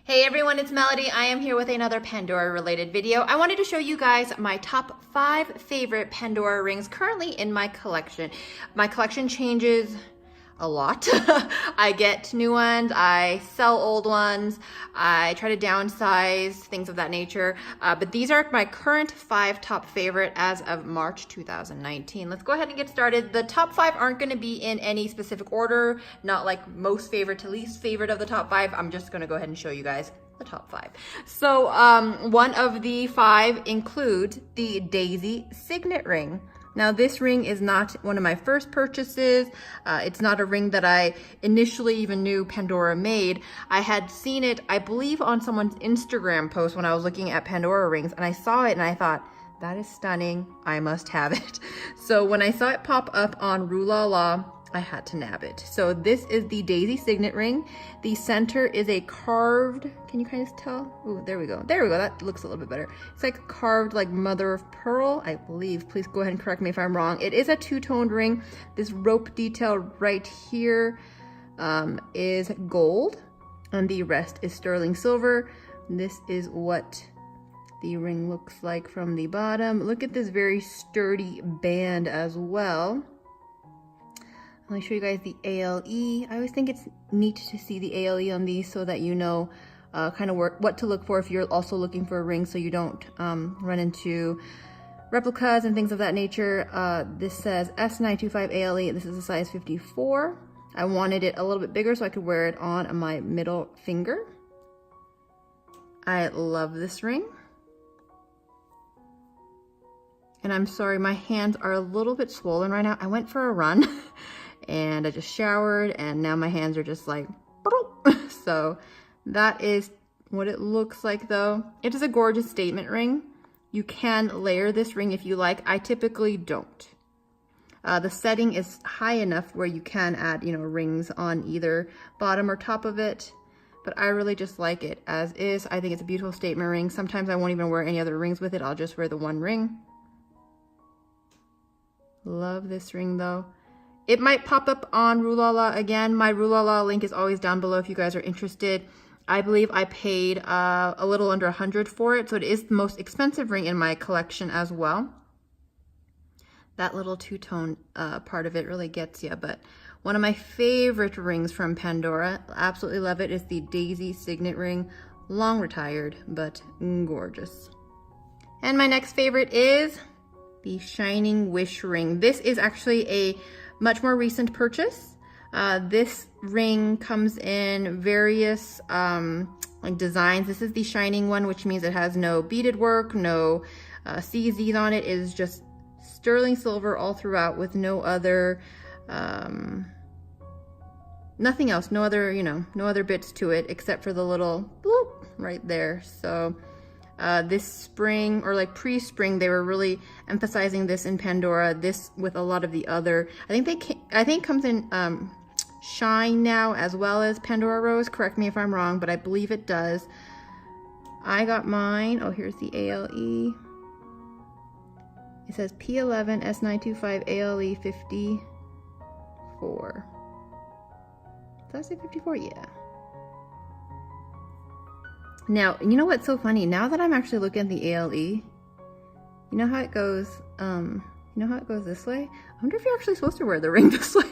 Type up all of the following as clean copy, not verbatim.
Hey everyone, it's Melody. I am here with another Pandora related video. I wanted to show you guys my top 5 favorite Pandora rings currently in my collection. My collection changes a lot. I get new ones, I sell old ones, I try to downsize, things of that nature. But these are my current 5 top favorite as of March 2019. Let's go ahead and get started. The top 5 aren't going to be in any specific order, not like most favorite to least favorite of the top 5. I'm just going to go ahead and show you guys the top 5. So one of the 5 includes the Daisy Signet ring. Now this ring is not one of my first purchases. It's not a ring that I initially even knew Pandora made. I had seen it, I believe, on someone's Instagram post when I was looking at Pandora rings, and I saw it and I thought, that is stunning, I must have it. So when I saw it pop up on Rue La La, I had to nab it. So this is the Daisy Signet ring. The center is a carved, can you kind of tell? Oh, there we go. There we go, that looks a little bit better. It's like carved like mother of pearl, I believe. Please go ahead and correct me if I'm wrong. It is a two-toned ring. This rope detail right here is gold, and the rest is sterling silver. This is what the ring looks like from the bottom. Look at this very sturdy band as well. Let me show you guys the ALE. I always think it's neat to see the ALE on these so that you know kind of what to look for if you're also looking for a ring, so you don't run into replicas and things of that nature. This says S925 ALE. This is a size 54. I wanted it a little bit bigger so I could wear it on my middle finger. I love this ring. And I'm sorry, my hands are a little bit swollen right now. I went for a run. And I just showered, and now my hands are just like, so that is what it looks like though. It is a gorgeous statement ring. You can layer this ring if you like. I typically don't. The setting is high enough where you can add, rings on either bottom or top of it, but I really just like it as is. I think it's a beautiful statement ring. Sometimes I won't even wear any other rings with it. I'll just wear the one ring. Love this ring though. It might pop up on Rue La La again. My Rue La La link is always down below if you guys are interested. I believe I paid a little under $100 for it, so it is the most expensive ring in my collection as well. That little two-tone part of it really gets you, but one of my favorite rings from Pandora, absolutely love it, is the Daisy Signet ring. Long retired, but gorgeous. And my next favorite is the Shining Wish ring. This is actually a much more recent purchase. This ring comes in various like designs. This is the shining one, which means it has no beaded work, no CZs on it. It is just sterling silver all throughout with no other, nothing else, no other, no other bits to it except for the little bloop right there. So this spring, or like pre-spring, they were really emphasizing this in Pandora. This with a lot of the other, I think it comes in shine now as well as Pandora Rose. Correct me if I'm wrong, but I believe it does. I got mine. Oh, here's the ALE. It says P11 S925 ALE 54. Does that say 54? Yeah. Now, you know what's so funny? Now that I'm actually looking at the ALE, you know how it goes, this way? I wonder if you're actually supposed to wear the ring this way.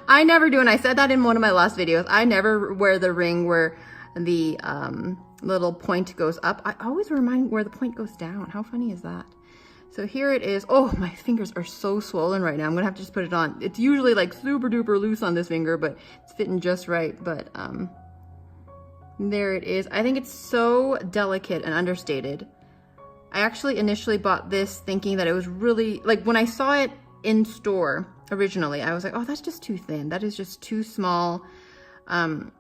I never do, and I said that in one of my last videos. I never wear the ring where the little point goes up. I always remind where the point goes down. How funny is that? So here it is. Oh, my fingers are so swollen right now. I'm gonna have to just put it on. It's usually like super duper loose on this finger, but it's fitting just right. But there it is. I think it's so delicate and understated. I actually initially bought this thinking that it was really, like when I saw it in store originally, I was like, oh, that's just too thin. That is just too small. But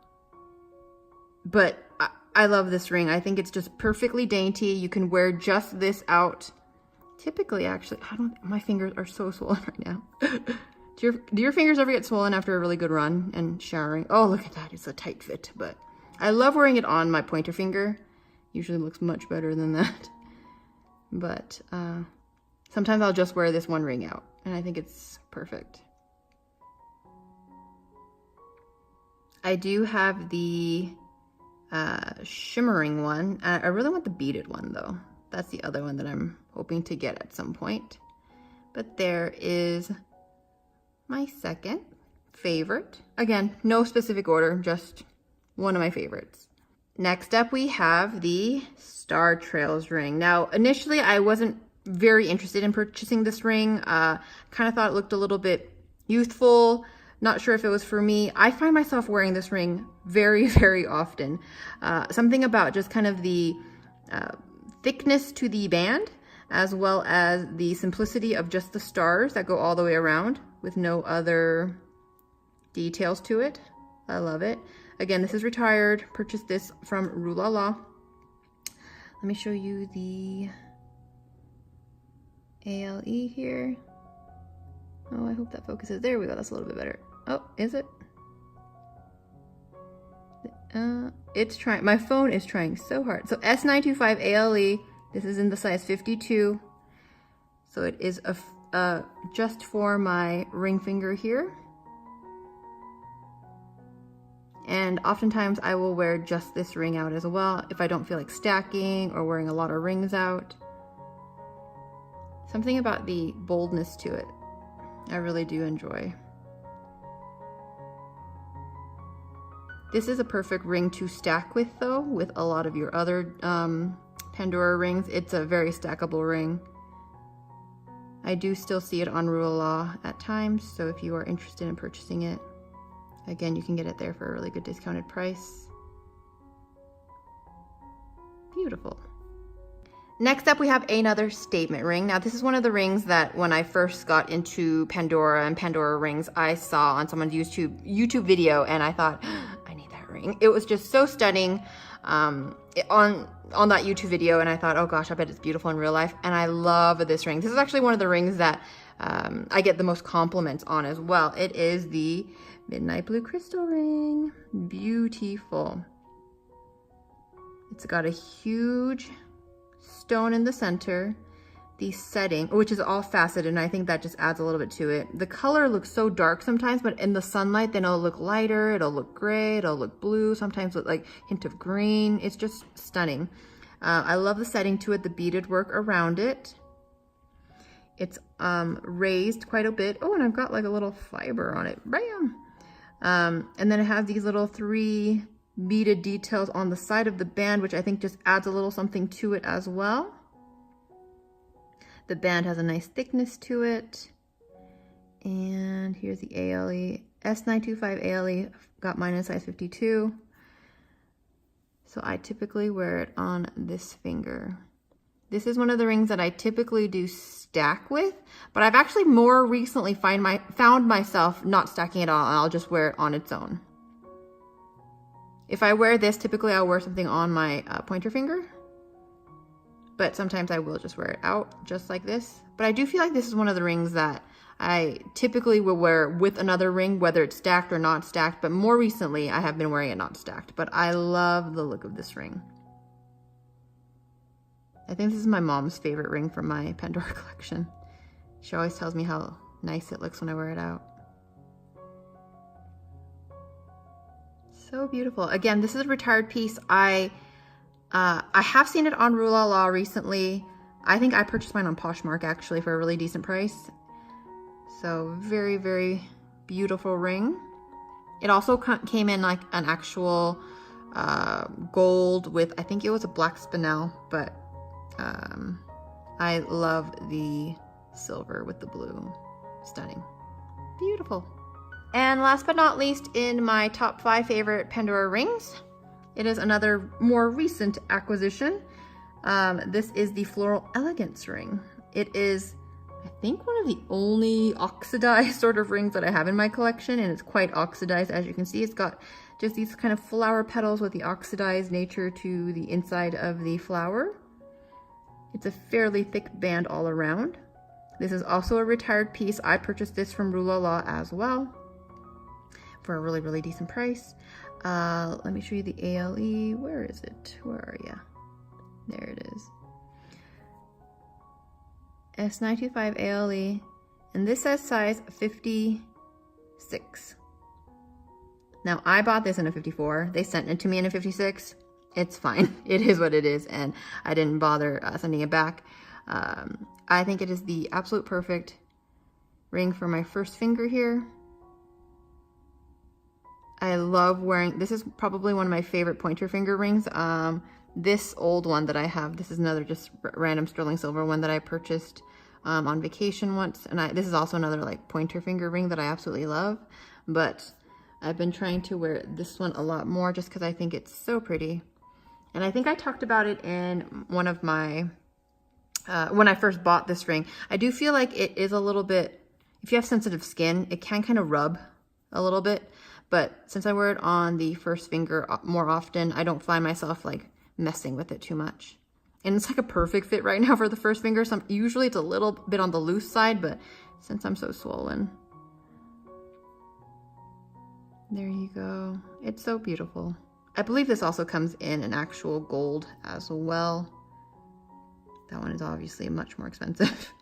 I love this ring. I think it's just perfectly dainty. You can wear just this out. Typically, actually, my fingers are so swollen right now. Do your fingers ever get swollen after a really good run and showering? Oh, look at that. It's a tight fit, but I love wearing it on my pointer finger. Usually looks much better than that. But sometimes I'll just wear this one ring out, and I think it's perfect. I do have the shimmering one. I really want the beaded one though. That's the other one that I'm hoping to get at some point. But there is my second favorite. Again, no specific order, just one of my favorites. Next up, we have the Star Trails ring. Now, initially, I wasn't very interested in purchasing this ring. Kind of thought it looked a little bit youthful. Not sure if it was for me. I find myself wearing this ring very, very often. Something about just kind of the thickness to the band, as well as the simplicity of just the stars that go all the way around with no other details to it. I love it. Again, this is retired. Purchased this from Rue La La. Let me show you the ALE here. Oh, I hope that focuses. There we go. That's a little bit better. Oh, is it? It's trying. My phone is trying so hard. So S925 ALE. This is in the size 52. So it is just for my ring finger here. And oftentimes I will wear just this ring out as well if I don't feel like stacking or wearing a lot of rings out. Something about the boldness to it, I really do enjoy. This is a perfect ring to stack with though, with a lot of your other Pandora rings. It's a very stackable ring. I do still see it on Rue La La at times, so if you are interested in purchasing it, again, you can get it there for a really good discounted price. Beautiful. Next up, we have another statement ring. Now, this is one of the rings that when I first got into Pandora and Pandora rings, I saw on someone's YouTube video, and I thought, I need that ring. It was just so stunning on that YouTube video, and I thought, oh gosh, I bet it's beautiful in real life. And I love this ring. This is actually one of the rings that I get the most compliments on as well. It is the Midnight Blue Crystal ring. Beautiful. It's got a huge stone in the center. The setting, which is all faceted, and I think that just adds a little bit to it. The color looks so dark sometimes, but in the sunlight, then it'll look lighter, it'll look gray, it'll look blue, sometimes with like a hint of green. It's just stunning. I love the setting to it, the beaded work around it. It's raised quite a bit. Oh, and I've got like a little fiber on it. Bam! And then it has these little 3 beaded details on the side of the band, which I think just adds a little something to it as well. The band has a nice thickness to it. And here's the ALE. S925 ALE, got mine in size 52. So I typically wear it on this finger. This is one of the rings that I typically do stack with, but I've actually more recently found myself not stacking it all, and I'll just wear it on its own. If I wear this, typically I'll wear something on my pointer finger, but sometimes I will just wear it out just like this. But I do feel like this is one of the rings that I typically will wear with another ring, whether it's stacked or not stacked, but more recently I have been wearing it not stacked. But I love the look of this ring. I think this is my mom's favorite ring from my Pandora collection. She always tells me how nice it looks when I wear it out. So beautiful. Again, this is a retired piece. I have seen it on Rue La La recently. I think I purchased mine on Poshmark actually for a really decent price. So very, very beautiful ring. It also came in like an actual gold with, I think it was a black spinel, but I love the silver with the blue. Stunning. Beautiful. And last but not least, in my top 5 favorite Pandora rings, it is another more recent acquisition. This is the Floral Elegance ring. It is, I think, one of the only oxidized sort of rings that I have in my collection, and it's quite oxidized. As you can see, it's got just these kind of flower petals with the oxidized nature to the inside of the flower. It's a fairly thick band all around. This is also a retired piece. I purchased this from Rue La La as well for a really, really decent price. Let me show you the ALE. Where is it? Where are you? There it is. S925 ALE, and this says size 56. Now I bought this in a 54. They sent it to me in a 56. it's fine. It is what it is, and I didn't bother sending it back. I think it is the absolute perfect ring for my first finger here. I love wearing, this is probably one of my favorite pointer finger rings. This old one that I have, this is another just random sterling silver one that I purchased on vacation once. And this is also another like pointer finger ring that I absolutely love. But I've been trying to wear this one a lot more just because I think it's so pretty. And I think I talked about it in one of my, when I first bought this ring. I do feel like it is a little bit, if you have sensitive skin, it can kind of rub a little bit. But since I wear it on the first finger more often, I don't find myself like messing with it too much. And it's like a perfect fit right now for the first finger. Usually it's a little bit on the loose side, but since I'm so swollen. There you go. It's so beautiful. I believe this also comes in an actual gold as well. That one is obviously much more expensive.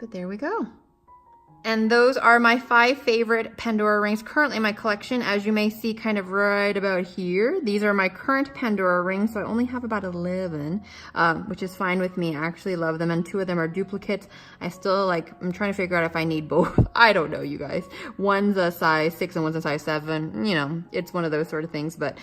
But there we go. And those are my 5 favorite Pandora rings currently in my collection. As you may see kind of right about here, these are my current Pandora rings. So I only have about 11, which is fine with me. I actually love them. And 2 of them are duplicates. I'm trying to figure out if I need both. I don't know, you guys. One's a size 6 and one's a size 7. You know, it's one of those sort of things. But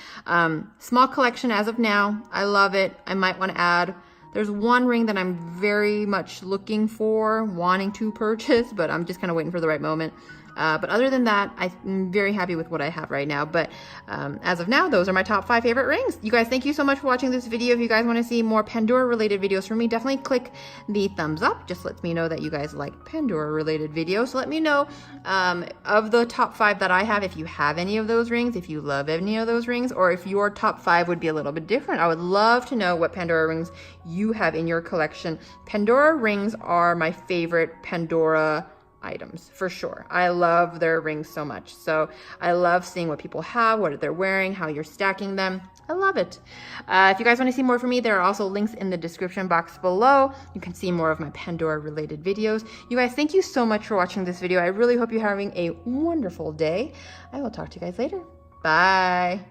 small collection as of now. I love it. I might want to add. There's one ring that I'm very much looking for, wanting to purchase, but I'm just kind of waiting for the right moment. But other than that, I'm very happy with what I have right now. But as of now, those are my top 5 favorite rings. You guys, thank you so much for watching this video. If you guys want to see more Pandora related videos from me, definitely click the thumbs up. Just lets me know that you guys like Pandora related videos. So let me know of the top 5 that I have, if you have any of those rings, if you love any of those rings, or if your top 5 would be a little bit different. I would love to know what Pandora rings you have in your collection. Pandora rings are my favorite Pandora items for sure. I love their rings so much. So I love seeing what people have, what they're wearing, how you're stacking them. I love it. If you guys want to see more from me, there are also links in the description box below. You can see more of my Pandora related videos. You guys, thank you so much for watching this video. I really hope you're having a wonderful day. I will talk to you guys later. Bye.